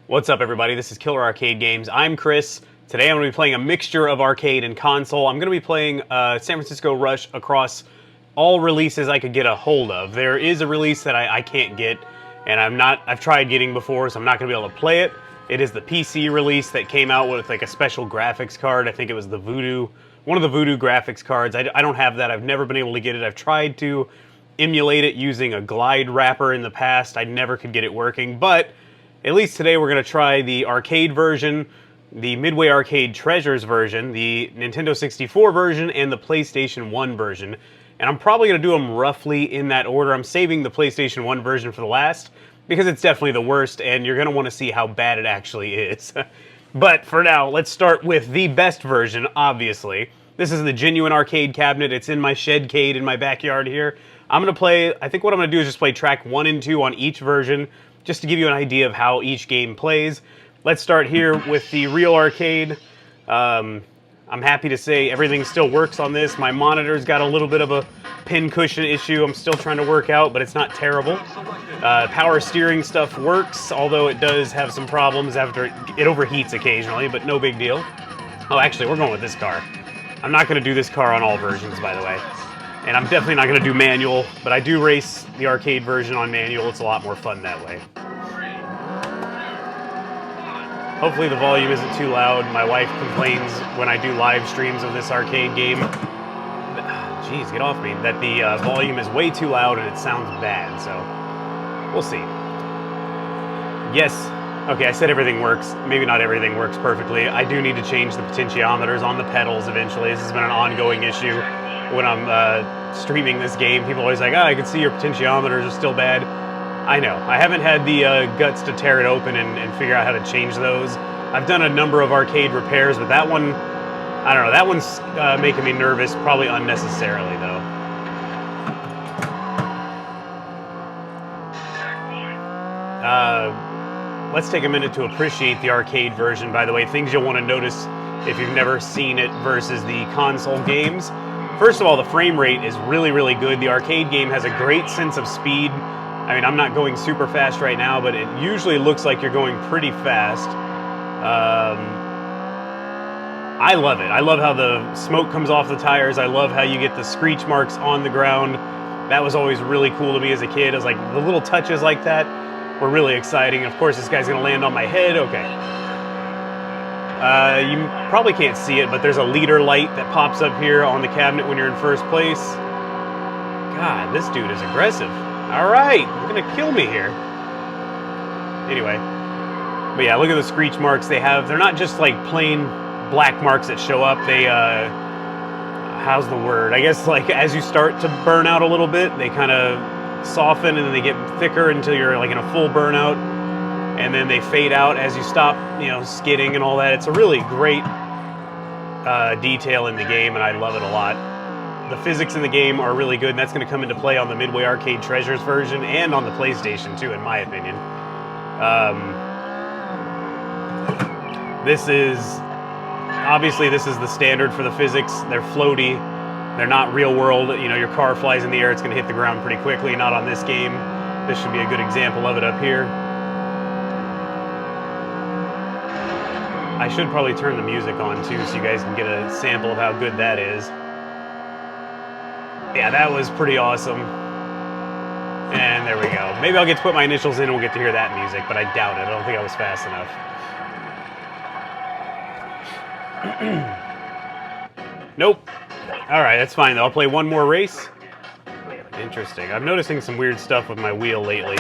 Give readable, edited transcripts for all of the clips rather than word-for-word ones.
What's up, everybody? This is Killer Arcade Games. I'm Chris. Today I'm going to be playing a mixture of arcade and console. I'm going to be playing San Francisco Rush across all releases I could get a hold of. There is a release that I can't get, and I've tried getting before, so I'm not going to be able to play it. It is the PC release that came out with like a special graphics card. I think it was the Voodoo, one of the Voodoo graphics cards. I don't have that. I've never been able to get it. I've tried to emulate it using a glide wrapper in the past. I never could get it working, but at least today we're going to try the arcade version, the Midway Arcade Treasures version, the Nintendo 64 version, and the PlayStation 1 version. And I'm probably going to do them roughly in that order. I'm saving the PlayStation 1 version for the last, because it's definitely the worst, and you're going to want to see how bad it actually is. But for now, let's start with the best version, obviously. This is the genuine arcade cabinet. It's in my shedcade in my backyard here. I'm going to play, I think what I'm going to do is just play track 1 and 2 on each version, just to give you an idea of how each game plays. Let's start here with the real arcade. I'm happy to say everything still works on this. My monitor's got a little bit of a pin cushion issue I'm still trying to work out, but it's not terrible. Power steering stuff works, although it does have some problems after it overheats occasionally, but no big deal. Oh, actually, we're going with this car. I'm not going to do this car on all versions, by the way. And I'm definitely not going to do manual, but I do race the arcade version on manual. It's a lot more fun that way. Hopefully the volume isn't too loud. My wife complains when I do live streams of this arcade game. Jeez, get off me. That the volume is way too loud and it sounds bad, so we'll see. Yes. Okay, I said everything works. Maybe not everything works perfectly. I do need to change the potentiometers on the pedals eventually. This has been an ongoing issue. When I'm streaming this game, people are always like, I can see your potentiometers are still bad. I know. I haven't had the guts to tear it open and figure out how to change those. I've done a number of arcade repairs, but that one, I don't know, that one's making me nervous, probably unnecessarily, though. Let's take a minute to appreciate the arcade version, by the way. Things you'll want to notice if you've never seen it versus the console games. First of all, the frame rate is really, really good. The arcade game has a great sense of speed. I mean, I'm not going super fast right now, but it usually looks like you're going pretty fast. I love it. I love how the smoke comes off the tires. I love how you get the screech marks on the ground. That was always really cool to me as a kid. I was like, the little touches like that were really exciting. Of course, this guy's going to land on my head. Okay. You probably can't see it, but there's a leader light that pops up here on the cabinet when you're in first place. God, this dude is aggressive. All right, you're gonna kill me here. Anyway, but yeah, look at the screech marks they have. They're not just like plain black marks that show up. They, how's the word? I guess like as you start to burn out a little bit, they kind of soften and then they get thicker until you're like in a full burnout. And then they fade out as you stop, you know, skidding and all that. It's a really great detail in the game, and I love it a lot. The physics in the game are really good, and that's going to come into play on the Midway Arcade Treasures version and on the PlayStation, too, in my opinion. Obviously, this is the standard for the physics. They're floaty. They're not real world. You know, your car flies in the air, it's going to hit the ground pretty quickly. Not on this game. This should be a good example of it up here. I should probably turn the music on too so you guys can get a sample of how good that is. Yeah, that was pretty awesome. And there we go. Maybe I'll get to put my initials in and we'll get to hear that music, but I doubt it. I don't think I was fast enough. Nope. Alright, that's fine though. I'll play one more race. Interesting. I'm noticing some weird stuff with my wheel lately.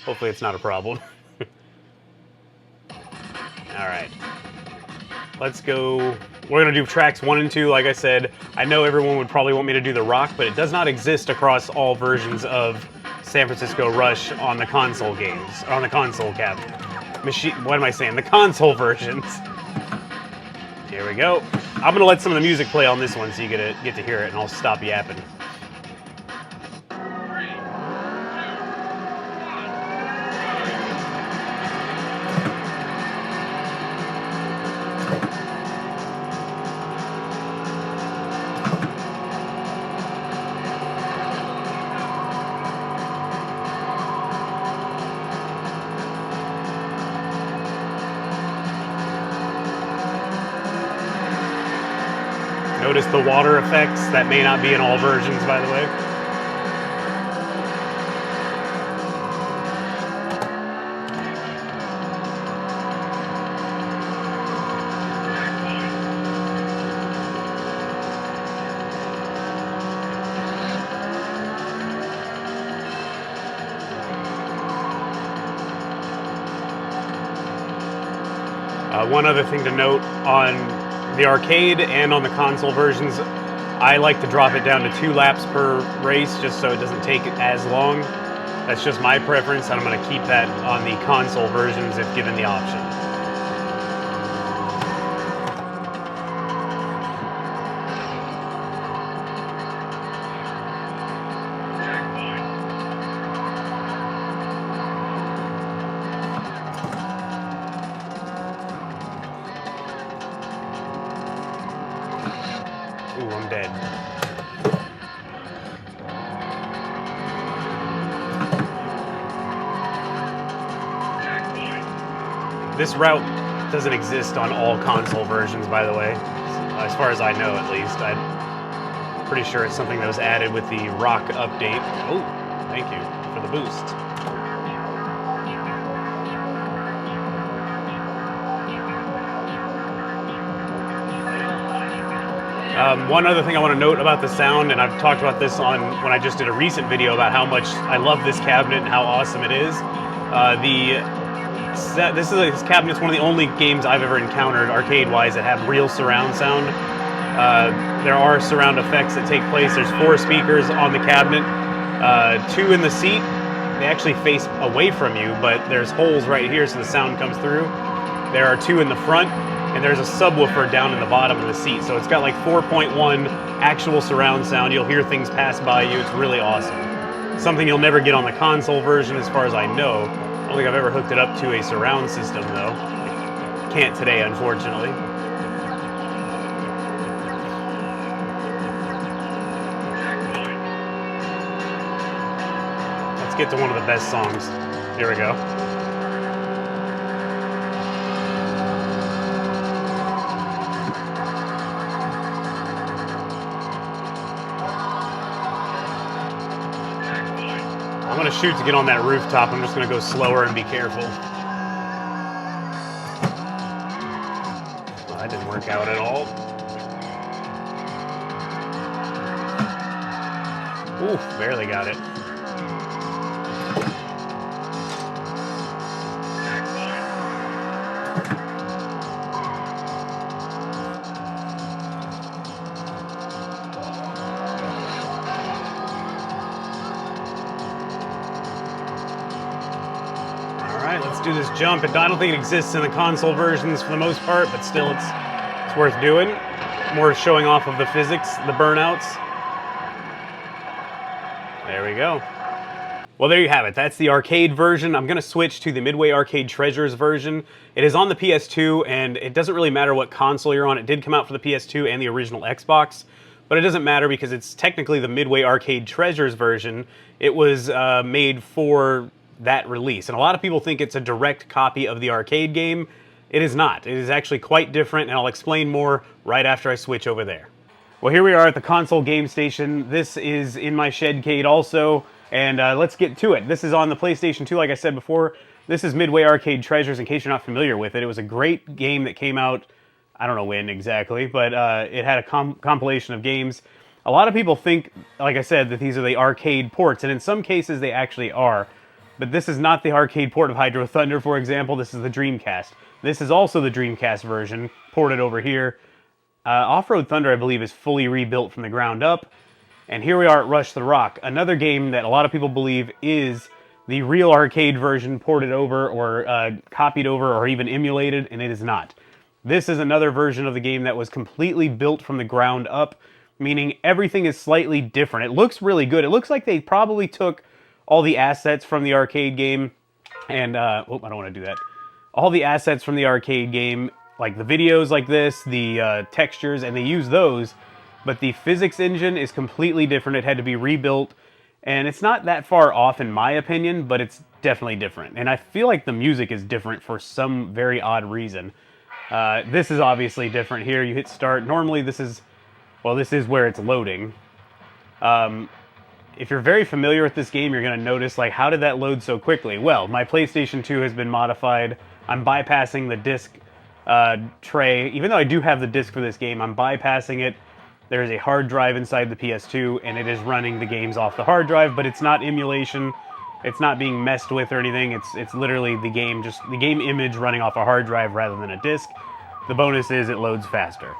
Hopefully it's not a problem. Alright, let's go. We're going to do tracks 1 and 2, like I said. I know everyone would probably want me to do the rock, but it does not exist across all versions of San Francisco Rush on the console games, on the console cabinet. What am I saying? The console versions. Here we go. I'm going to let some of the music play on this one so you get to hear it, and I'll stop yapping. Notice the water effects. That may not be in all versions, by the way. One other thing to note on the arcade and on the console versions, I like to drop it down to 2 laps per race just so it doesn't take as long. That's just my preference, and I'm going to keep that on the console versions if given the option. Ooh, I'm dead. This route doesn't exist on all console versions, by the way. As far as I know, at least. I'm pretty sure it's something that was added with the Rock update. Oh, thank you for the boost. One other thing I want to note about the sound, and I've talked about this on when I just did a recent video about how much I love this cabinet and how awesome it is. This cabinet's one of the only games I've ever encountered arcade-wise that have real surround sound. There are surround effects that take place. There's 4 speakers on the cabinet, 2 in the seat. They actually face away from you, but there's holes right here so the sound comes through. There are 2 in the front, and there's a subwoofer down in the bottom of the seat. So it's got like 4.1 actual surround sound. You'll hear things pass by you. It's really awesome. Something you'll never get on the console version as far as I know. I don't think I've ever hooked it up to a surround system though. Can't today, unfortunately. Let's get to one of the best songs. Here we go. I'm going to shoot to get on that rooftop. I'm just going to go slower and be careful. Well, that didn't work out at all. Ooh, barely got it. Let's do this jump. I don't think it exists in the console versions for the most part, but still it's worth doing. More showing off of the physics, the burnouts. There we go. Well, there you have it. That's the arcade version. I'm going to switch to the Midway Arcade Treasures version. It is on the PS2, and it doesn't really matter what console you're on. It did come out for the PS2 and the original Xbox, but it doesn't matter because it's technically the Midway Arcade Treasures version. It was made for that release, and a lot of people think it's a direct copy of the arcade game. It is not. It is actually quite different, and I'll explain more right after I switch over there. Well, here we are at the console game station. This is in my shedcade also, and let's get to it. This is on the PlayStation 2, like I said before. This is Midway Arcade Treasures, in case you're not familiar with it. It was a great game that came out, I don't know when exactly, but it had a compilation of games. A lot of people think, like I said, that these are the arcade ports, and in some cases they actually are. But this is not the arcade port of Hydro Thunder, for example. This is the Dreamcast. This is also the Dreamcast version, ported over here. Off-Road Thunder, I believe, is fully rebuilt from the ground up. And here we are at Rush the Rock, another game that a lot of people believe is the real arcade version ported over or copied over or even emulated, and it is not. This is another version of the game that was completely built from the ground up, meaning everything is slightly different. It looks really good. It looks like they probably took all the assets from the arcade game, and, I don't want to do that. All the assets from the arcade game, like the videos like this, the textures, and they use those, but the physics engine is completely different. It had to be rebuilt, and it's not that far off in my opinion, but it's definitely different. And I feel like the music is different for some very odd reason. This is obviously different here. You hit start. Normally this is Well, this is where it's loading. If you're very familiar with this game, you're going to notice, like, how did that load so quickly? Well, my PlayStation 2 has been modified. I'm bypassing the disc tray. Even though I do have the disc for this game, I'm bypassing it. There is a hard drive inside the PS2, and it is running the games off the hard drive, but it's not emulation. It's not being messed with or anything. It's literally the game, just the game image running off a hard drive rather than a disc. The bonus is it loads faster.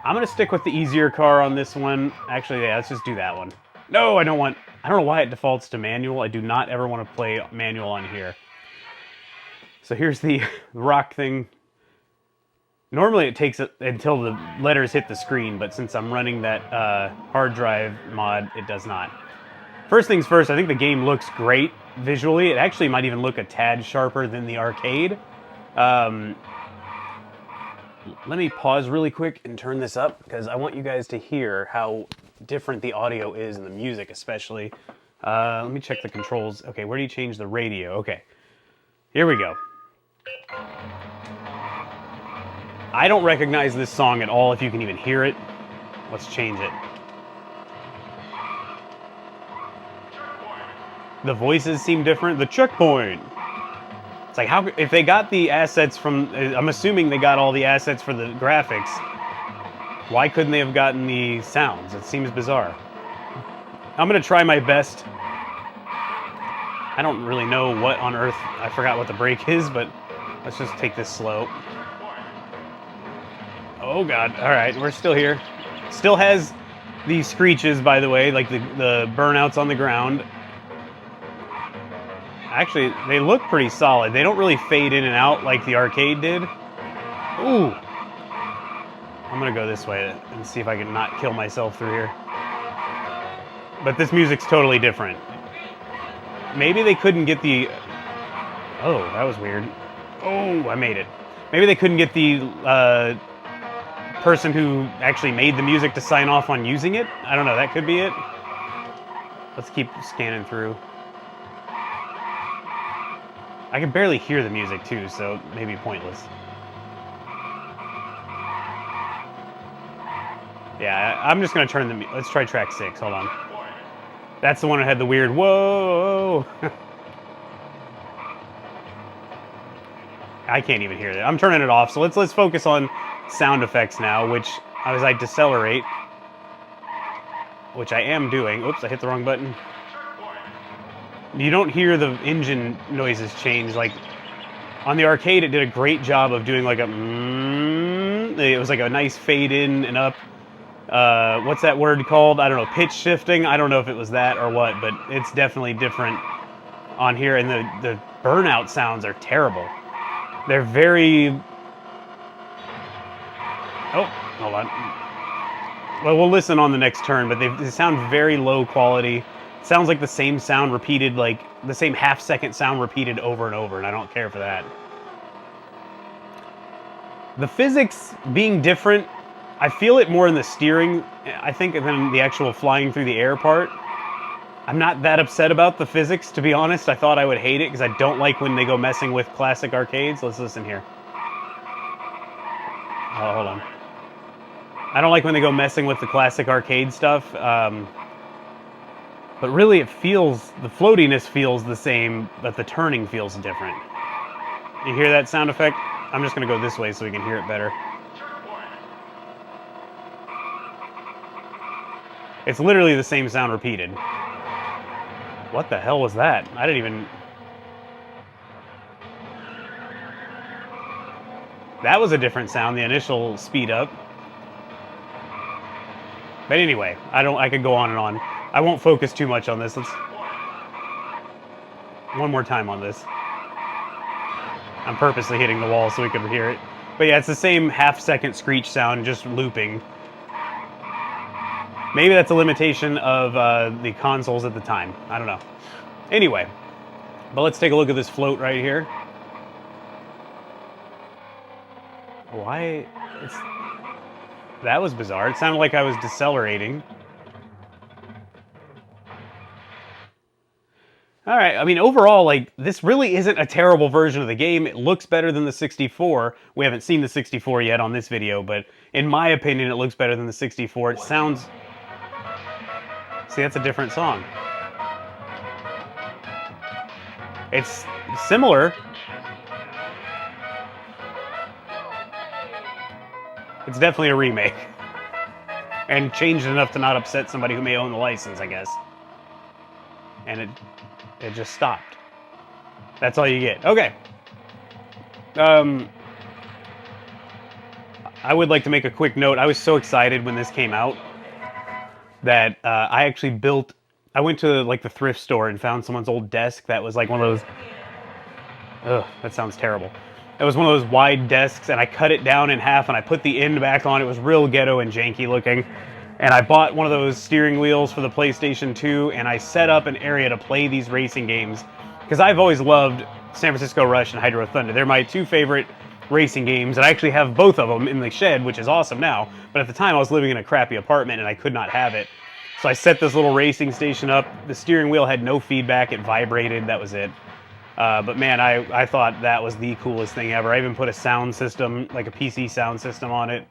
I'm going to stick with the easier car on this one. Actually, yeah, let's just do that one. No, I don't know why it defaults to manual. I do not ever want to play manual on here. So here's the rock thing. Normally it takes until the letters hit the screen, but since I'm running that hard drive mod, it does not. First things first, I think the game looks great visually. It actually might even look a tad sharper than the arcade. Let me pause really quick and turn this up, because I want you guys to hear how different the audio is and the music especially. Let me check the controls. Okay, where do you change the radio? Okay, here we go. I don't recognize this song at all, if you can even hear it. Let's change it. The voices seem different. The checkpoint. It's like, how, if they got the assets from, I'm assuming they got all the assets for the graphics, why couldn't they have gotten the sounds? It seems bizarre. I'm going to try my best. I don't really know what on earth, I forgot what the brake is, but let's just take this slow. Oh god, alright, we're still here. Still has the screeches, by the way, like the burnouts on the ground. Actually, they look pretty solid. They don't really fade in and out like the arcade did. Ooh! I'm gonna go this way and see if I can not kill myself through here. But this music's totally different. Maybe they couldn't get the... Oh, that was weird. Oh, I made it. Maybe they couldn't get the person who actually made the music to sign off on using it. I don't know, that could be it. Let's keep scanning through. I can barely hear the music too, so maybe pointless. Yeah, I'm just gonna turn the... Let's try track 6, hold on. That's the one that had the weird, whoa! I can't even hear that. I'm turning it off, so let's focus on sound effects now, which, as I decelerate, which I am doing. Oops, I hit the wrong button. You don't hear the engine noises change. Like, on the arcade, it did a great job of doing like a it was like a nice fade in and up. What's that word called? I don't know, pitch shifting? I don't know if it was that or what, but it's definitely different on here, and the burnout sounds are terrible. They're very... Oh, hold on. Well, we'll listen on the next turn, but they sound very low quality. It sounds like the same sound repeated, like the same half-second sound repeated over and over, and I don't care for that. The physics being different, I feel it more in the steering, I think, than the actual flying through the air part. I'm not that upset about the physics, to be honest. I thought I would hate it, because I don't like when they go messing with classic arcades. Let's listen here. Oh, hold on. I don't like when they go messing with the classic arcade stuff. But really, it feels... The floatiness feels the same, but the turning feels different. You hear that sound effect? I'm just going to go this way so we can hear it better. It's literally the same sound repeated. What the hell was that? I didn't even... That was a different sound, the initial speed up. But anyway, I could go on and on. I won't focus too much on this. Let's... One more time on this. I'm purposely hitting the wall so we could hear it. But yeah, it's the same half-second screech sound, just looping. Maybe that's a limitation of the consoles at the time. I don't know. Anyway, but let's take a look at this float right here. Why? That was bizarre. It sounded like I was decelerating. All right, I mean, overall, like, this really isn't a terrible version of the game. It looks better than the 64. We haven't seen the 64 yet on this video, but in my opinion, it looks better than the 64. It sounds... See, that's a different song. It's similar. It's definitely a remake. And changed enough to not upset somebody who may own the license, I guess. And it just stopped. That's all you get. Okay. I would like to make a quick note. I was so excited when this came out that I actually built... I went to like the thrift store and found someone's old desk that was like one of those... Ugh, that sounds terrible. It was one of those wide desks, and I cut it down in half, and I put the end back on. It was real ghetto and janky looking. And I bought one of those steering wheels for the PlayStation 2, and I set up an area to play these racing games. Because I've always loved San Francisco Rush and Hydro Thunder. They're my two favorite racing games, and I actually have both of them in the shed, which is awesome now. But at the time, I was living in a crappy apartment, and I could not have it. So I set this little racing station up. The steering wheel had no feedback. It vibrated. That was it. But man, I thought that was the coolest thing ever. I even put a sound system, like a PC sound system on it,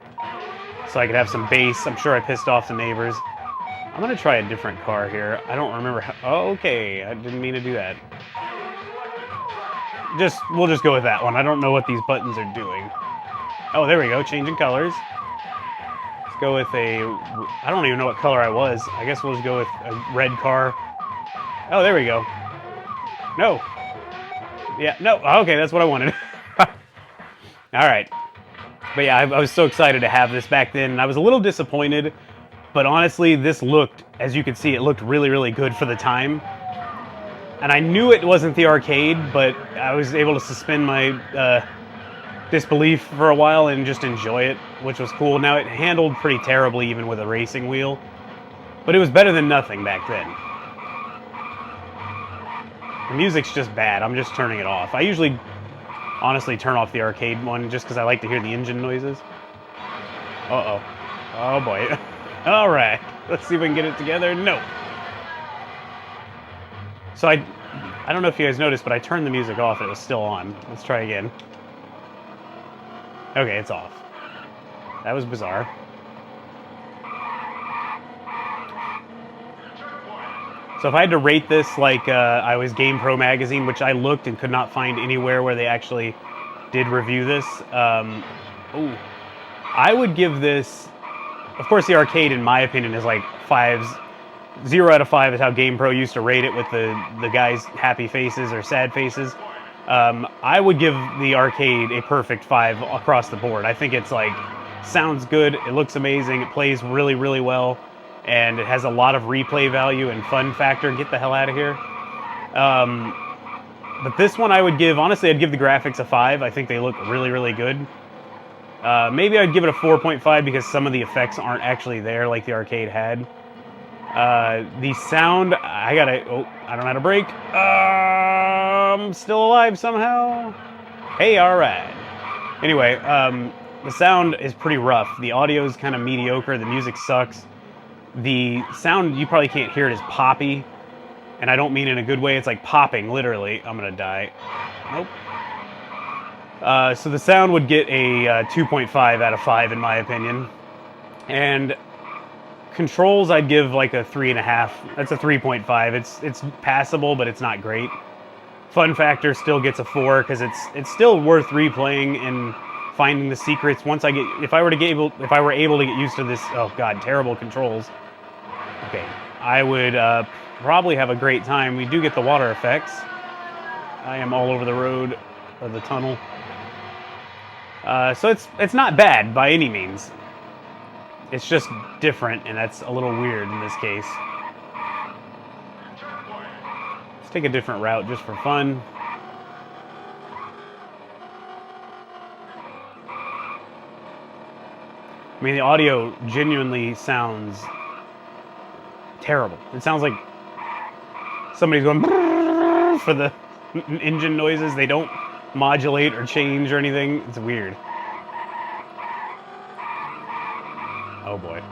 so I could have some bass. I'm sure I pissed off the neighbors. I'm going to try a different car here. I don't remember how... Oh, okay. I didn't mean to do that. We'll just go with that one. I don't know what these buttons are doing. Oh, there we go. Changing colors. Let's go with a... I don't even know what color I was. I guess we'll just go with a red car. Oh, there we go. No. Yeah, no, okay, that's what I wanted. All right. But yeah, I was so excited to have this back then, and I was a little disappointed, but honestly, this looked, as you can see, it looked really, really good for the time. And I knew it wasn't the arcade, but I was able to suspend my disbelief for a while and just enjoy it, which was cool. Now, it handled pretty terribly even with a racing wheel, but it was better than nothing back then. The music's just bad. I'm just turning it off. I usually, honestly, turn off the arcade one just because I like to hear the engine noises. Uh-oh. Oh, boy. All right. Let's see if we can get it together. No. So I don't know if you guys noticed, but I turned the music off. It was still on. Let's try again. Okay, it's off. That was bizarre. So if I had to rate this like I was GamePro magazine, which I looked and could not find anywhere where they actually did review this, ooh, I would give this, of course the arcade in my opinion is like 0 out of 5 is how GamePro used to rate it with the guys' happy faces or sad faces. I would give the arcade a perfect 5 across the board. I think it's like, sounds good, it looks amazing, it plays really, really well. And it has a lot of replay value and fun factor. Get the hell out of here. But this one I would give, honestly, I'd give the graphics a 5. I think they look really, really good. Maybe I'd give it a 4.5 because some of the effects aren't actually there like the arcade had. The sound, I don't know how to brake. I'm still alive somehow. Hey, all right. Anyway, the sound is pretty rough. The audio is kind of mediocre. The music sucks. The sound, you probably can't hear it, is poppy. And I don't mean in a good way. It's like popping, literally. I'm going to die. Nope. So the sound would get a 2.5 out of 5 in my opinion. And controls, I'd give like a 3.5. That's a 3.5. It's passable, but it's not great. Fun factor still gets a 4 because it's still worth replaying and finding the secrets. Once I get, if I were able to get used to this, oh god, terrible controls. Okay, I would probably have a great time. We do get the water effects. I am all over the road or the tunnel. So it's not bad by any means. It's just different, and that's a little weird in this case. Let's take a different route just for fun. I mean, the audio genuinely sounds terrible. It sounds like somebody's going for the engine noises. They don't modulate or change or anything. It's weird. Oh boy.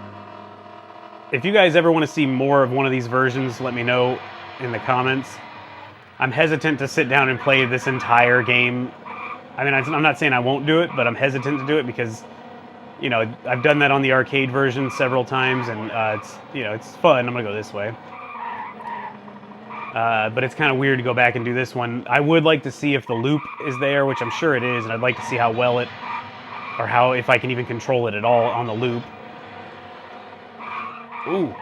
If you guys ever want to see more of one of these versions, let me know in the comments. I'm hesitant to sit down and play this entire game. I mean, I'm not saying I won't do it, but I'm hesitant to do it because, you know, I've done that on the arcade version several times, and it's, you know, it's fun. I'm gonna go this way. But it's kind of weird to go back and do this one. I would like to see if the loop is there, which I'm sure it is, and I'd like to see how well it, or how, if I can even control it at all on the loop. Ooh.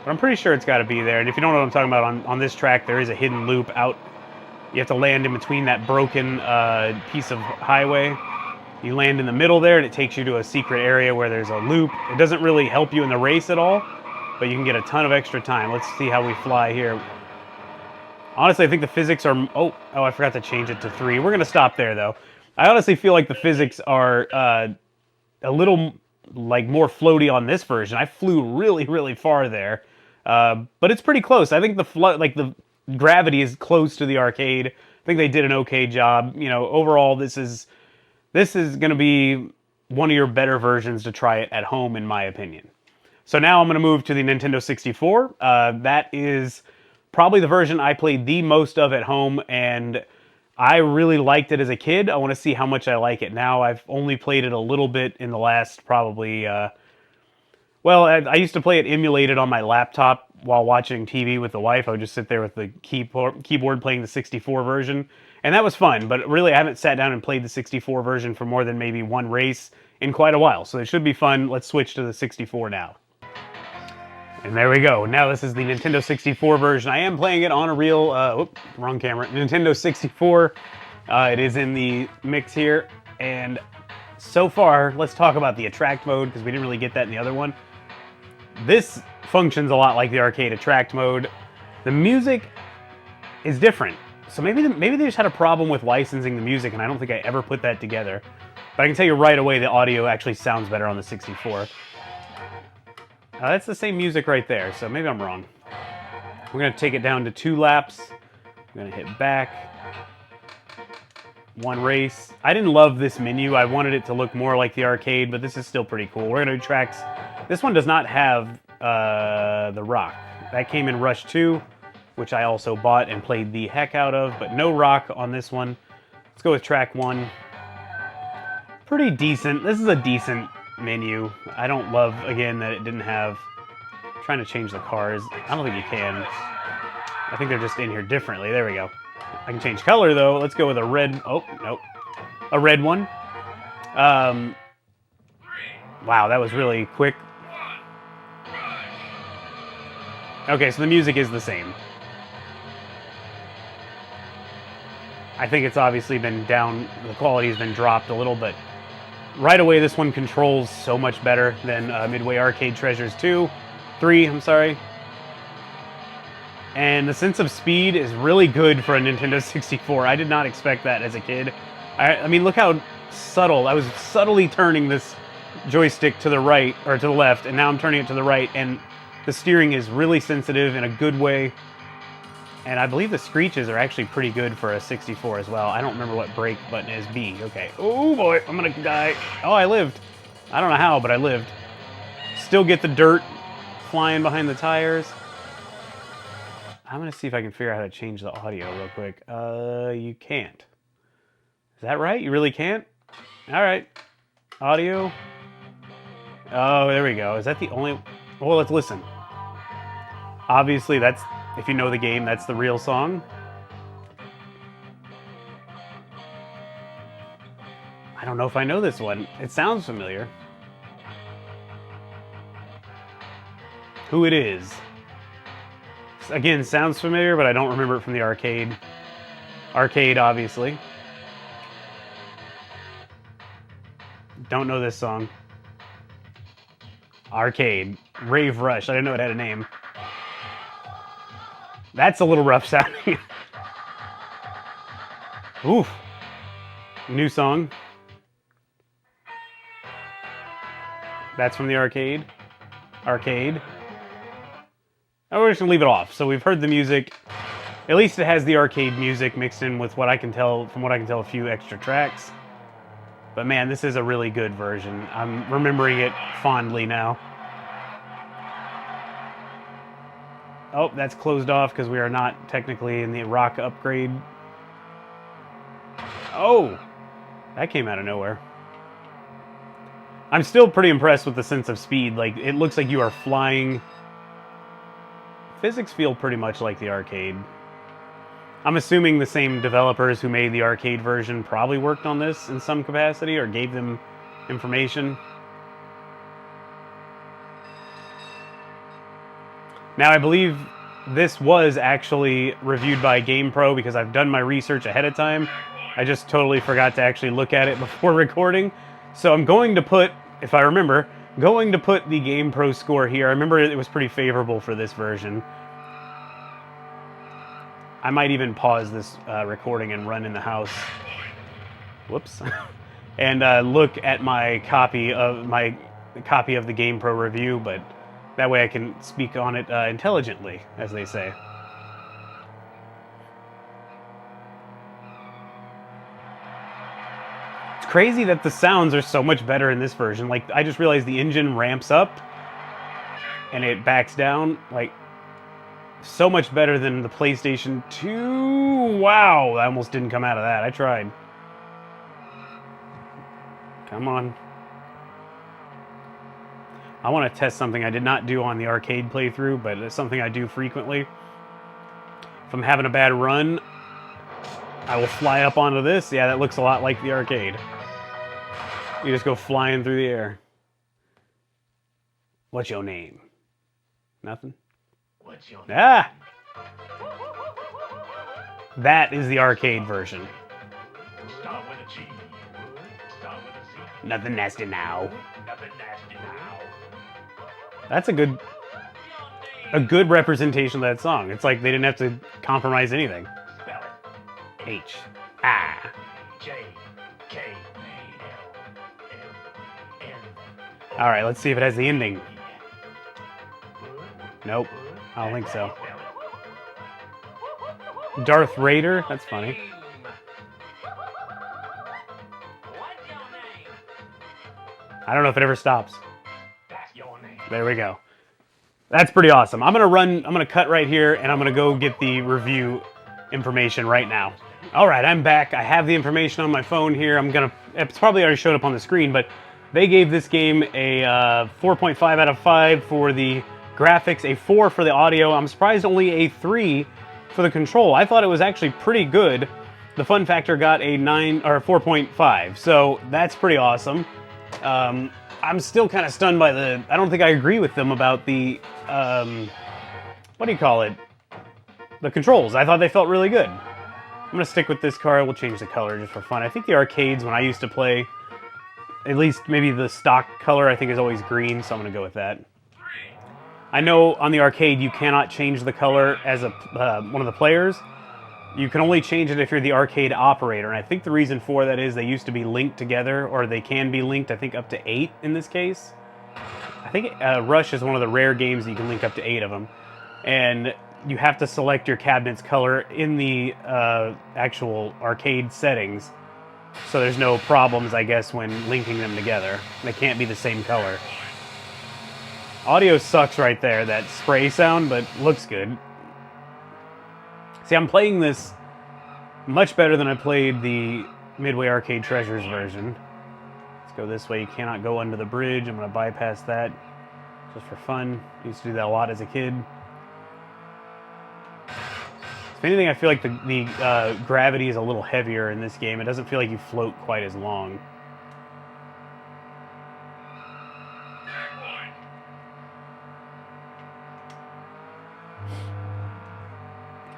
But I'm pretty sure it's got to be there. And if you don't know what I'm talking about, on this track, there is a hidden loop out. You have to land in between that broken piece of highway. You land in the middle there, and it takes you to a secret area where there's a loop. It doesn't really help you in the race at all, but you can get a ton of extra time. Let's see how we fly here. Honestly, I think the physics are... Oh, I forgot to change it to 3. We're going to stop there, though. I honestly feel like the physics are a little, like, more floaty on this version. I flew really, really far there. But it's pretty close. I think the gravity is close to the arcade. I think they did an okay job. You know, overall, this is going to be one of your better versions to try it at home, in my opinion. So now I'm going to move to the Nintendo 64. That is probably the version I played the most of at home, and I really liked it as a kid. I want to see how much I like it now. I've only played it a little bit in the last probably... well, I used to play it emulated on my laptop while watching TV with the wife. I would just sit there with the keyboard playing the 64 version, and that was fun. But really, I haven't sat down and played the 64 version for more than maybe one race in quite a while, so it should be fun. Let's switch to the 64 now. And there we go. Now this is the Nintendo 64 version. I am playing it on a real, wrong camera, Nintendo 64. It is in the mix here, and so far, let's talk about the attract mode, because we didn't really get that in the other one. This functions a lot like the arcade attract mode. The music is different. So maybe they just had a problem with licensing the music, and I don't think I ever put that together. But I can tell you right away, the audio actually sounds better on the 64. That's the same music right there, so maybe I'm wrong. We're going to take it down to 2 laps. I'm going to hit back. 1 race. I didn't love this menu. I wanted it to look more like the arcade, but this is still pretty cool. We're going to do tracks. This one does not have the rock. That came in Rush 2, which I also bought and played the heck out of, but no rock on this one. Let's go with track 1. Pretty decent. This is a decent menu. I don't love, again, that it didn't have... I'm trying to change the cars. I don't think you can. I think they're just in here differently. There we go. I can change color, though. Let's go with a red... Oh, nope. A red one. Wow, that was really quick. Okay, so the music is the same. I think it's obviously been down... The quality has been dropped a little, but... Right away, this one controls so much better than Midway Arcade Treasures 3, I'm sorry. And the sense of speed is really good for a Nintendo 64. I did not expect that as a kid. I mean, look how subtle. I was subtly turning this joystick to the right, or to the left, and now I'm turning it to the right, and the steering is really sensitive in a good way. And I believe the screeches are actually pretty good for a 64 as well. I don't remember what brake button is. B. Okay. Oh boy, I'm gonna die. Oh, I lived. I don't know how, but I lived. Still get the dirt flying behind the tires. I'm gonna see if I can figure out how to change the audio real quick. You can't. Is that right? You really can't? All right. Audio. Oh, there we go. Is that the only... Well, let's listen. Obviously, that's... If you know the game, that's the real song. I don't know if I know this one. It sounds familiar. Who it is. Again, sounds familiar, but I don't remember it from the arcade. Arcade, obviously. Don't know this song. Arcade. Rave Rush. I didn't know it had a name. That's a little rough sounding. Oof. New song. That's from the arcade. Arcade. Oh, we're just gonna leave it off. So we've heard the music. At least it has the arcade music mixed in with what I can tell, from what I can tell, a few extra tracks. But man, this is a really good version. I'm remembering it fondly now. Oh, that's closed off because we are not technically in the rock upgrade. Oh, that came out of nowhere. I'm still pretty impressed with the sense of speed. Like, it looks like you are flying. Physics feel pretty much like the arcade. I'm assuming the same developers who made the arcade version probably worked on this in some capacity or gave them information. Now, I believe this was actually reviewed by GamePro because I've done my research ahead of time. I just totally forgot to actually look at it before recording. So I'm going to put, if I remember, going to put the GamePro score here. I remember it was pretty favorable for this version. I might even pause this recording and run in the house. Whoops. And look at my copy of the GamePro review, but that way I can speak on it intelligently, as they say. It's crazy that the sounds are so much better in this version. Like, I just realized the engine ramps up and it backs down. Like, so much better than the PlayStation 2. Wow, I almost didn't come out of that. I tried. Come on. I want to test something I did not do on the arcade playthrough, but it's something I do frequently. If I'm having a bad run, I will fly up onto this. Yeah, that looks a lot like the arcade. You just go flying through the air. What's your name? Nothing? What's your name? Ah! That is the arcade version. Start with a G. Start with a C. Nothing nasty now. Nothing nasty now. That's a good representation of that song. It's like they didn't have to compromise anything. Spell it. H I J K L N. All right, let's see if it has the ending. Nope, I don't think so. Darth Raider? That's funny. I don't know if it ever stops. There we go. That's pretty awesome. I'm gonna cut right here and I'm gonna go get the review information right now. All right, I'm back. I have the information on my phone here. It's probably already showed up on the screen, but they gave this game a 4.5 out of 5 for the graphics, a 4 for the audio. I'm surprised only a 3 for the control. I thought it was actually pretty good. The fun factor got a 9 or 4.5, so that's pretty awesome. I'm still kind of stunned by I don't think I agree with them about the, what do you call it? The controls. I thought they felt really good. I'm going to stick with this car. We'll change the color just for fun. I think the arcades, when I used to play, at least maybe the stock color, I think is always green, so I'm going to go with that. I know on the arcade you cannot change the color as one of the players. You can only change it if you're the arcade operator, and I think the reason for that is they used to be linked together, or they can be linked, I think, up to 8 in this case. I think Rush is one of the rare games that you can link up to 8 of them. And you have to select your cabinet's color in the actual arcade settings, so there's no problems, I guess, when linking them together. They can't be the same color. Audio sucks right there, that spray sound, but looks good. See, I'm playing this much better than I played the Midway Arcade Treasures version. Let's go this way. You cannot go under the bridge. I'm going to bypass that just for fun. Used to do that a lot as a kid. If anything, I feel like the gravity is a little heavier in this game. It doesn't feel like you float quite as long.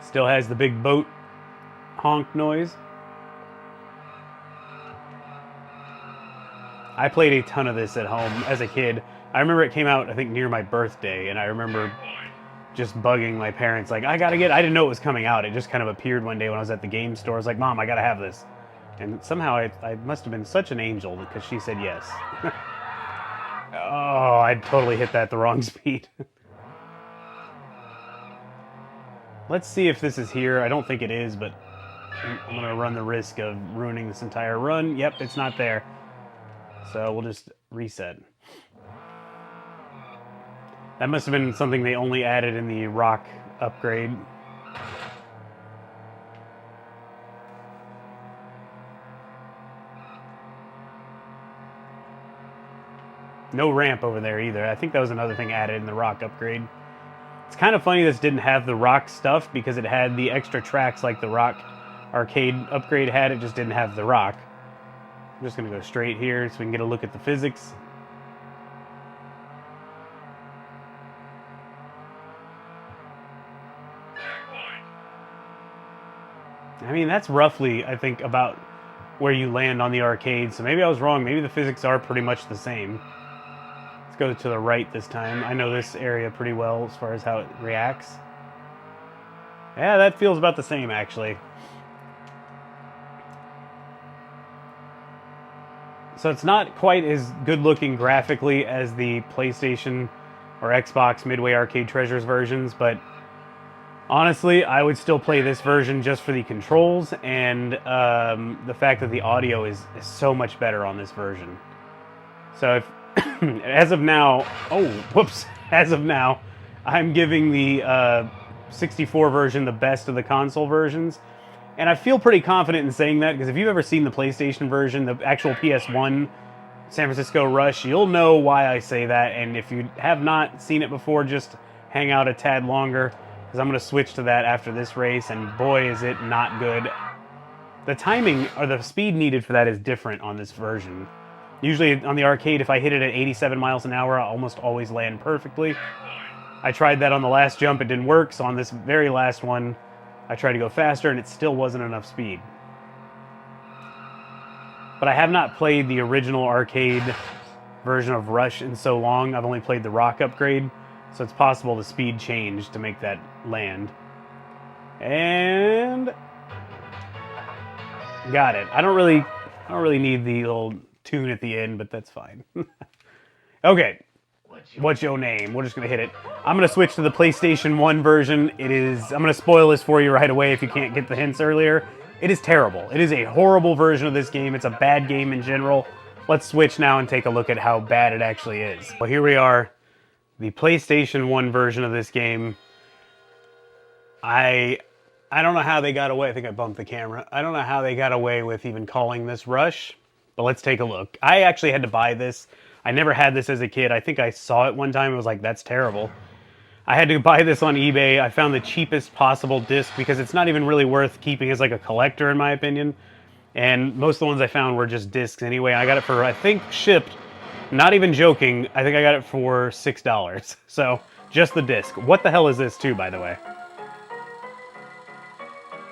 Still has the big boat honk noise. I played a ton of this at home as a kid. I remember it came out, I think, near my birthday, and I remember just bugging my parents, like, I didn't know it was coming out. It just kind of appeared one day when I was at the game store. I was like, Mom, I gotta have this. And somehow I must have been such an angel because she said yes. Oh, I totally hit that the wrong speed. Let's see if this is here. I don't think it is, but I'm going to run the risk of ruining this entire run. Yep, it's not there. So we'll just reset. That must have been something they only added in the rock upgrade. No ramp over there either. I think that was another thing added in the rock upgrade. It's kind of funny this didn't have the rock stuff because it had the extra tracks like the rock arcade upgrade had. It just didn't have the rock. I'm just going to go straight here so we can get a look at the physics. I mean, that's roughly, I think, about where you land on the arcade. So maybe I was wrong. Maybe the physics are pretty much the same. Let's go to the right this time. I know this area pretty well as far as how it reacts. Yeah, that feels about the same, actually. So it's not quite as good looking graphically as the PlayStation or Xbox Midway Arcade Treasures versions, but honestly, I would still play this version just for the controls and the fact that the audio is so much better on this version. So if, as of now, as of now, I'm giving the 64 version the best of the console versions. And I feel pretty confident in saying that because if you've ever seen the PlayStation version, the actual PS1 San Francisco Rush, you'll know why I say that. And if you have not seen it before, just hang out a tad longer because I'm going to switch to that after this race. And boy, is it not good. The timing or the speed needed for that is different on this version. Usually on the arcade, if I hit it at 87 miles an hour, I almost always land perfectly. I tried that on the last jump, it didn't work. So on this very last one, I tried to go faster and it still wasn't enough speed. But I have not played the original arcade version of Rush in so long. I've only played the rock upgrade, so it's possible the speed changed to make that land. And got it. I don't really need the little tune at the end, but that's fine. Okay. What's your name? We're just going to hit it. I'm going to switch to the PlayStation 1 version. I'm going to spoil this for you right away if you can't get the hints earlier. It is terrible. It is a horrible version of this game. It's a bad game in general. Let's switch now and take a look at how bad it actually is. Well, here we are. The PlayStation 1 version of this game. I don't know how they got away. I think I bumped the camera. I don't know how they got away with even calling this Rush, but let's take a look. I actually had to buy this. I never had this as a kid. I think I saw it one time and was like, that's terrible. I had to buy this on eBay. I found the cheapest possible disc because it's not even really worth keeping as like a collector in my opinion. And most of the ones I found were just discs anyway. I got it for, I think, shipped, not even joking, I think I got it for $6. So, just the disc. What the hell is this too, by the way?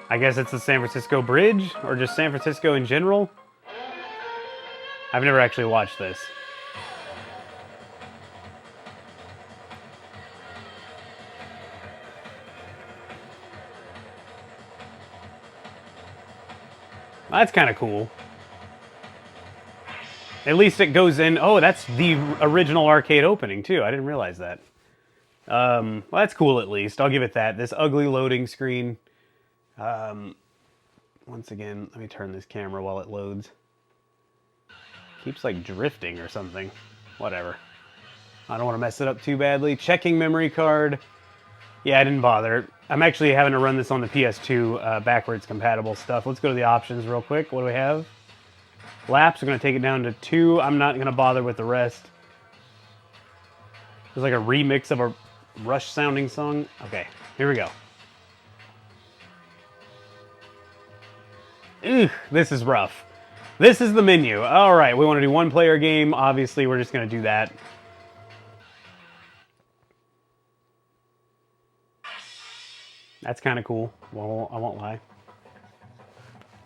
I guess it's the San Francisco Bridge, or just San Francisco in general. I've never actually watched this. That's kind of cool. At least it goes in... Oh, that's the original arcade opening, too. I didn't realize that. Well, that's cool, at least. I'll give it that. This ugly loading screen. Once again, let me turn this camera while it loads. Keeps, like, drifting or something. Whatever. I don't want to mess it up too badly. Checking memory card. Yeah, I didn't bother. I'm actually having to run this on the PS2 backwards compatible stuff. Let's go to the options real quick. What do we have? Laps, we're going to take it down to 2. I'm not going to bother with the rest. There's like a remix of a Rush sounding song. Okay, here we go. Ugh, this is rough. This is the menu. All right, we want to do one player game. Obviously, we're just going to do that. That's kind of cool. Well, I won't lie.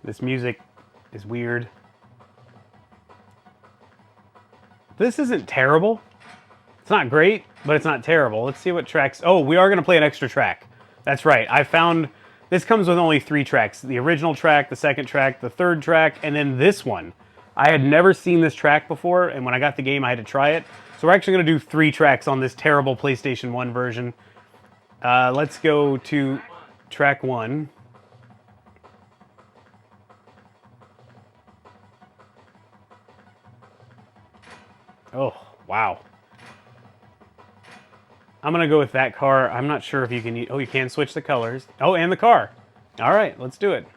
This music is weird. This isn't terrible. It's not great, but it's not terrible. Let's see what tracks... Oh, we are going to play an extra track. That's right. I found... This comes with only 3 tracks. The original track, the second track, the third track, and then this one. I had never seen this track before, and when I got the game, I had to try it. So we're actually going to do 3 tracks on this terrible PlayStation 1 version. Let's go to track 1. Oh, wow. I'm gonna go with that car. I'm not sure if you can. Oh, you can switch the colors. Oh, and the car. All right, let's do it.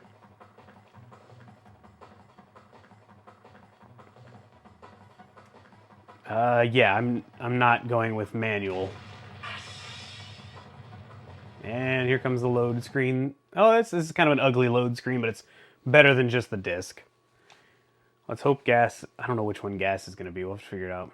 Yeah, I'm not going with manual. And here comes the load screen. Oh, this is kind of an ugly load screen, but it's better than just the disc. Let's hope gas. I don't know which one gas is going to be. We'll have to figure it out.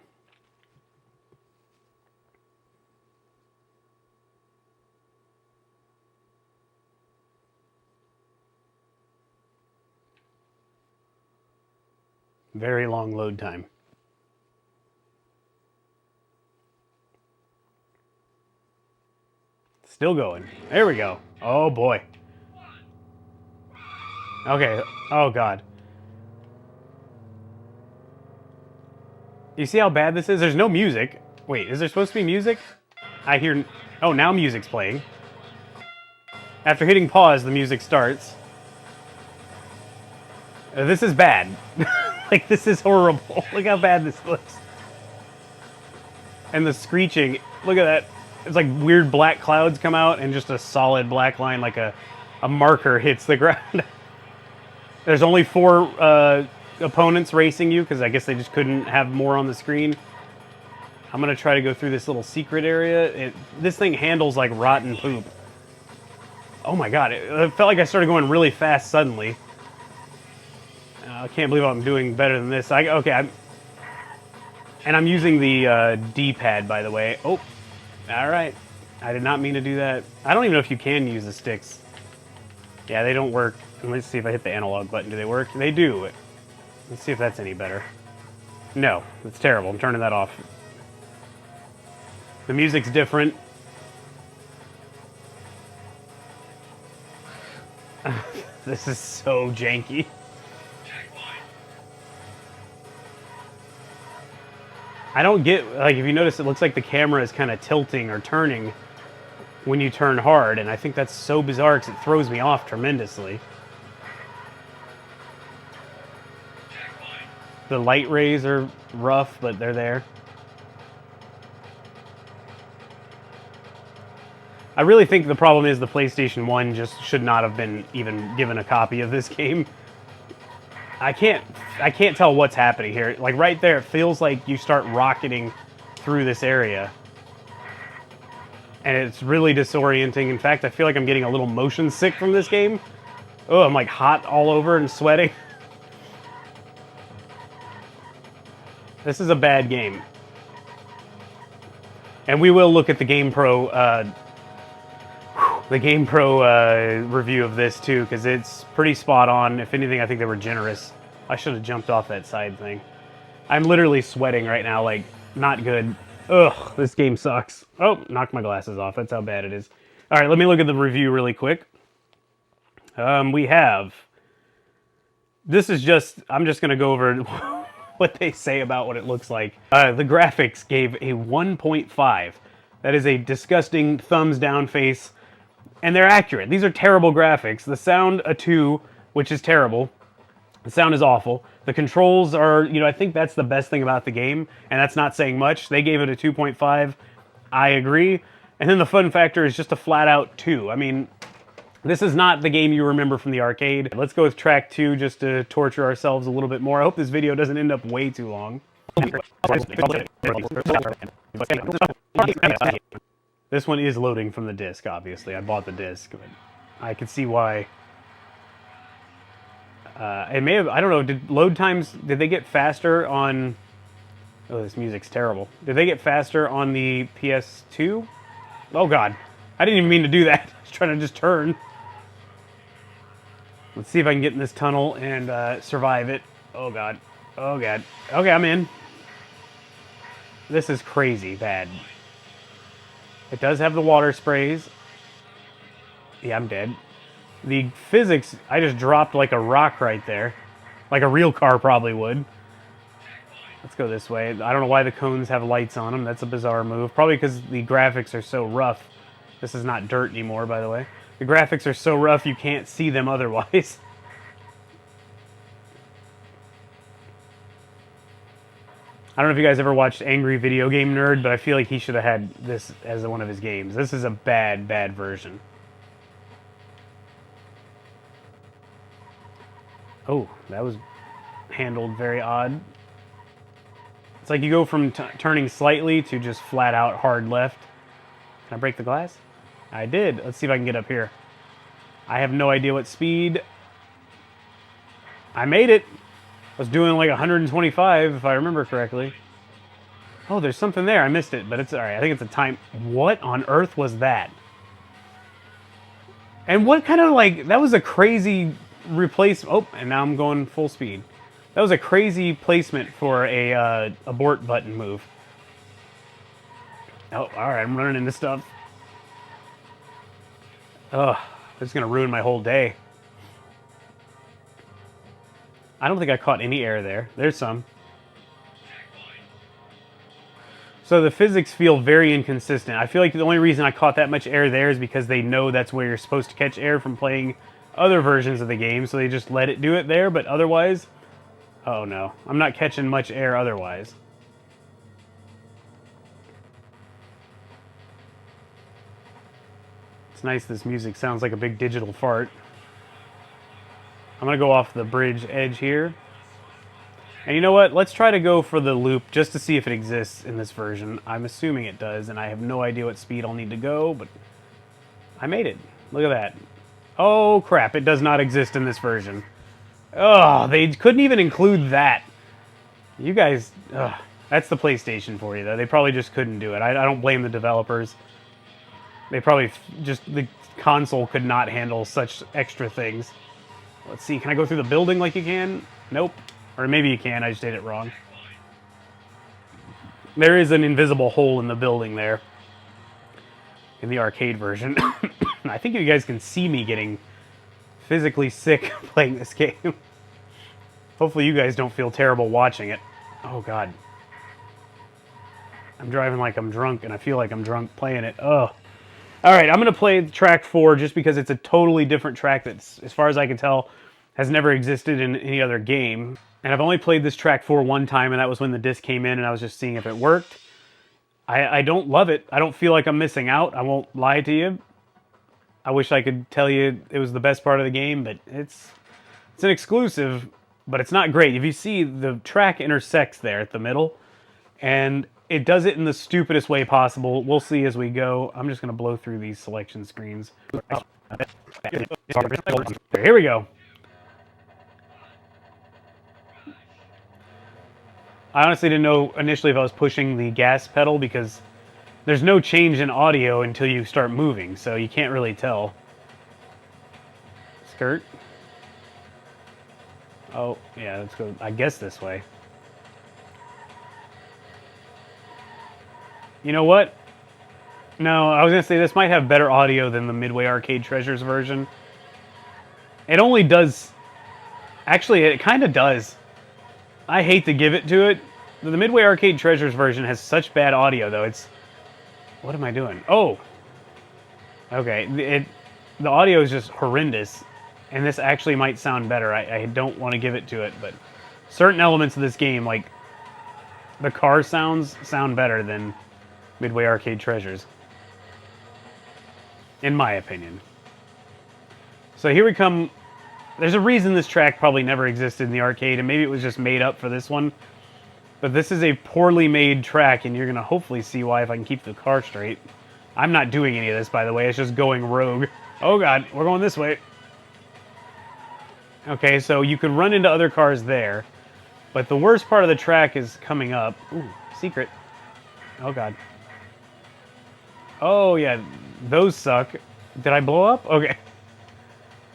Very long load time. Still going. There we go. Oh boy. Okay. Oh god. You see how bad this is? There's no music. Wait, is there supposed to be music? I hear... Oh, now music's playing. After hitting pause, the music starts. This is bad. Like, this is horrible. Look how bad this looks. And the screeching. Look at that. It's like weird black clouds come out and just a solid black line, like a marker hits the ground. There's only 4 opponents racing you, because I guess they just couldn't have more on the screen. I'm going to try to go through this little secret area. This thing handles like rotten poop. Oh my god, it felt like I started going really fast suddenly. I can't believe I'm doing better than this. I'm using the D-pad, by the way. Oh, all right. I did not mean to do that. I don't even know if you can use the sticks. Yeah, they don't work. Let's see if I hit the analog button. Do they work? They do. Let's see if that's any better. No, that's terrible. I'm turning that off. The music's different. This is so janky. I don't get, like, if you notice, it looks like the camera is kind of tilting or turning when you turn hard, and I think that's so bizarre because it throws me off tremendously. The light rays are rough, but they're there. I really think the problem is the PlayStation 1 just should not have been even given a copy of this game. I can't tell what's happening here. Like right there, it feels like you start rocketing through this area. And it's really disorienting. In fact, I feel like I'm getting a little motion sick from this game. Oh, I'm like hot all over and sweating. This is a bad game. And we will look at the GamePro review of this too, because it's pretty spot on. If anything, I think they were generous. I should have jumped off that side thing. I'm literally sweating right now, like, not good. Ugh, this game sucks. Oh, knocked my glasses off. That's how bad it is. All right, let me look at the review really quick. We have... This is just... I'm just going to go over what they say about what it looks like. The graphics gave a 1.5. That is a disgusting thumbs down face. And they're accurate. These are terrible graphics. The sound, a 2, which is terrible. The sound is awful. The controls are, you know, I think that's the best thing about the game, and that's not saying much. They gave it a 2.5. I agree. And then the fun factor is just a flat-out 2. I mean, this is not the game you remember from the arcade. Let's go with track 2 just to torture ourselves a little bit more. I hope this video doesn't end up way too long. This one is loading from the disc, obviously. I bought the disc, but I could see why. It may have, I don't know, did load times, did they get faster on... Oh, this music's terrible. Did they get faster on the PS2? Oh, God. I didn't even mean to do that. I was trying to just turn. Let's see if I can get in this tunnel and survive it. Oh, God. Oh, God. Okay, I'm in. This is crazy bad. It does have the water sprays. Yeah, I'm dead. The physics, I just dropped like a rock right there. Like a real car probably would. Let's go this way. I don't know why the cones have lights on them. That's a bizarre move. Probably because the graphics are so rough. This is not dirt anymore, by the way. The graphics are so rough you can't see them otherwise. I don't know if you guys ever watched Angry Video Game Nerd, but I feel like he should have had this as one of his games. This is a bad, bad version. Oh, that was handled very odd. It's like you go from turning slightly to just flat out hard left. Can I break the glass? I did. Let's see if I can get up here. I have no idea what speed. I made it. I was doing like 125 if I remember correctly. Oh, there's something there. I missed it, but it's alright. I think it's a time. What on earth was that? And what kind of like, that was a crazy replacement. Oh, and now I'm going full speed. That was a crazy placement for a abort button move. Oh, alright, I'm running into stuff. Ugh, this is going to ruin my whole day. I don't think I caught any air there. There's some. So the physics feel very inconsistent. I feel like the only reason I caught that much air there is because they know that's where you're supposed to catch air from playing other versions of the game, so they just let it do it there, but otherwise... Oh no, I'm not catching much air otherwise. It's nice this music sounds like a big digital fart. I'm gonna go off the bridge edge here. And you know what? Let's try to go for the loop just to see if it exists in this version. I'm assuming it does, and I have no idea what speed I'll need to go, but I made it. Look at that. Oh crap, it does not exist in this version. Oh, they couldn't even include that. You guys, that's the PlayStation for you, though. They probably just couldn't do it. I don't blame the developers. They probably just, the console could not handle such extra things. Let's see, can I go through the building like you can? Nope. Or maybe you can, I just did it wrong. There is an invisible hole in the building there. In the arcade version. I think you guys can see me getting physically sick playing this game. Hopefully you guys don't feel terrible watching it. Oh god. I'm driving like I'm drunk, and I feel like I'm drunk playing it. Ugh. Alright, I'm going to play track 4 just because it's a totally different track that's, as far as I can tell, has never existed in any other game. And I've only played this track 4 one time, and that was when the disc came in and I was just seeing if it worked. I don't love it. I don't feel like I'm missing out. I won't lie to you. I wish I could tell you it was the best part of the game, but it's an exclusive, but it's not great. If you see, the track intersects there at the middle, and it does it in the stupidest way possible. We'll see as we go. I'm just going to blow through these selection screens. Here we go. I honestly didn't know initially if I was pushing the gas pedal because there's no change in audio until you start moving, so you can't really tell. Skirt. Oh, yeah, let's go, I guess, this way. You know what? No, I was going to say this might have better audio than the Midway Arcade Treasures version. It only does... Actually, it kind of does. I hate to give it to it. The Midway Arcade Treasures version has such bad audio, though. It's... What am I doing? Oh! Okay, the audio is just horrendous. And this actually might sound better. I don't want to give it to it, but... Certain elements of this game, like... The car sounds sound better than Midway Arcade Treasures. In my opinion. So here we come... There's a reason this track probably never existed in the arcade, and maybe it was just made up for this one. But this is a poorly made track, and you're going to hopefully see why if I can keep the car straight. I'm not doing any of this, by the way. It's just going rogue. Oh, God. We're going this way. Okay, so you could run into other cars there. But the worst part of the track is coming up. Ooh, secret. Oh, God. Oh, yeah. Those suck. Did I blow up? Okay.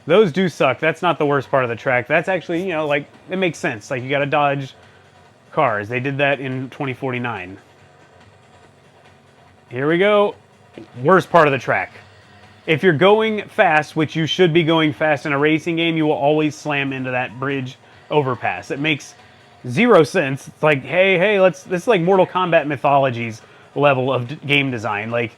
Those do suck. That's not the worst part of the track. That's actually, you know, like, it makes sense. Like, you gotta dodge cars. They did that in 2049. Here we go. Worst part of the track. If you're going fast, which you should be going fast in a racing game, you will always slam into that bridge overpass. It makes zero sense. It's like, hey, this is like Mortal Kombat Mythology's level of game design. Like,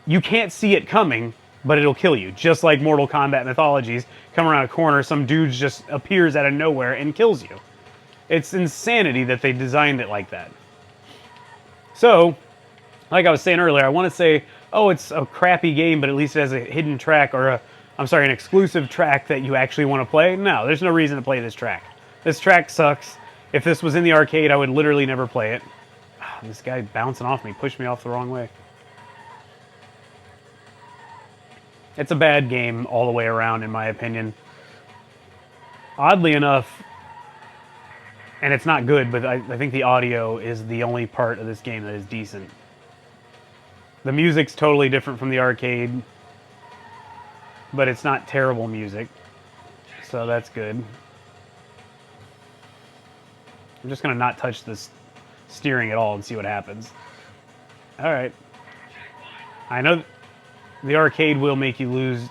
you can't see it coming, but it'll kill you. Just like Mortal Kombat Mythologies, come around a corner, some dude just appears out of nowhere and kills you. It's insanity that they designed it like that. So, like I was saying earlier, I want to say, oh, it's a crappy game, but at least it has a hidden track or an exclusive track that you actually want to play. No, there's no reason to play this track. This track sucks. If this was in the arcade, I would literally never play it. Oh, this guy bouncing off me pushed me off the wrong way. It's a bad game all the way around, in my opinion. Oddly enough, and it's not good, but I think the audio is the only part of this game that is decent. The music's totally different from the arcade, but it's not terrible music, so that's good. I'm just going to not touch this steering at all and see what happens. Alright. I know the arcade will make you lose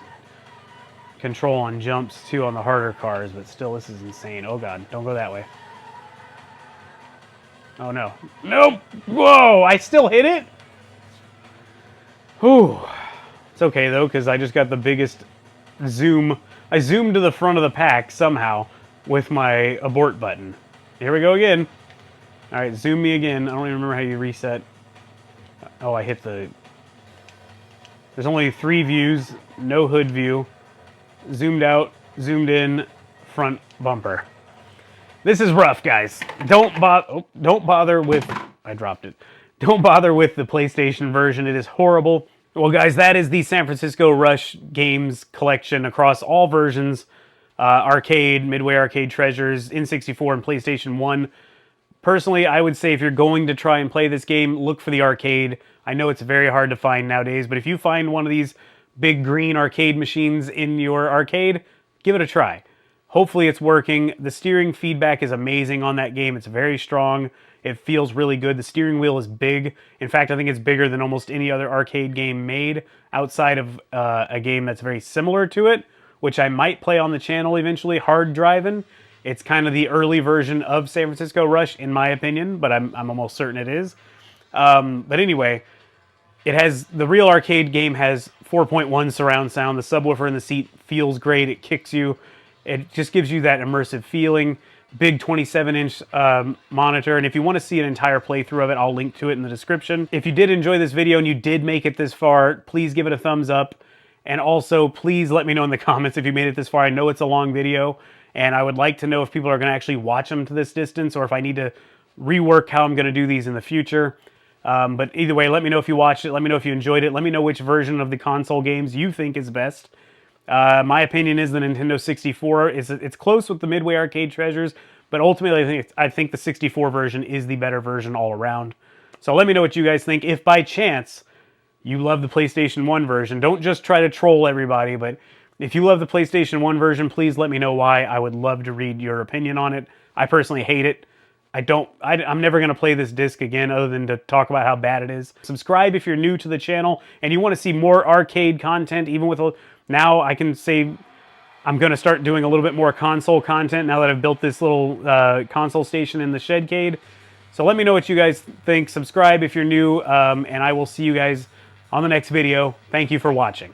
control on jumps, too, on the harder cars, but still, this is insane. Oh, God. Don't go that way. Oh, no. Nope! Whoa! I still hit it? Whew. It's okay, though, because I just got the biggest zoom. I zoomed to the front of the pack, somehow, with my abort button. Here we go again. Alright, zoom me again. I don't even remember how you reset. Oh, I hit the... There's only 3 views. No hood view. Zoomed out, zoomed in, front bumper. This is rough, guys. Don't bother with... I dropped it. Don't bother with the PlayStation version. It is horrible. Well, guys, that is the San Francisco Rush games collection across all versions. Arcade, Midway Arcade Treasures, N64, and PlayStation 1. Personally, I would say if you're going to try and play this game, look for the arcade. I know it's very hard to find nowadays, but if you find one of these big green arcade machines in your arcade, give it a try. Hopefully it's working. The steering feedback is amazing on that game. It's very strong. It feels really good. The steering wheel is big. In fact, I think it's bigger than almost any other arcade game made outside of a game that's very similar to it, which I might play on the channel eventually, Hard Driving'. It's kind of the early version of San Francisco Rush, in my opinion, but I'm almost certain it is. But anyway, the real arcade game has 4.1 surround sound. The subwoofer in the seat feels great. It kicks you. It just gives you that immersive feeling. Big 27-inch monitor, and if you want to see an entire playthrough of it, I'll link to it in the description. If you did enjoy this video and you did make it this far, please give it a thumbs up. And also, please let me know in the comments if you made it this far. I know it's a long video, and I would like to know if people are going to actually watch them to this distance or if I need to rework how I'm going to do these in the future. But either way, let me know if you watched it. Let me know if you enjoyed it. Let me know which version of the console games you think is best. My opinion is the Nintendo 64. It's close with the Midway Arcade Treasures, but ultimately I think the 64 version is the better version all around. So let me know what you guys think. If by chance you love the PlayStation 1 version, don't just try to troll everybody, but if you love the PlayStation 1 version, please let me know why. I would love to read your opinion on it. I personally hate it. I'm never going to play this disc again other than to talk about how bad it is. Subscribe if you're new to the channel and you want to see more arcade content, even with now I can say I'm going to start doing a little bit more console content now that I've built this little console station in the Shedcade. So let me know what you guys think. Subscribe if you're new, and I will see you guys on the next video. Thank you for watching.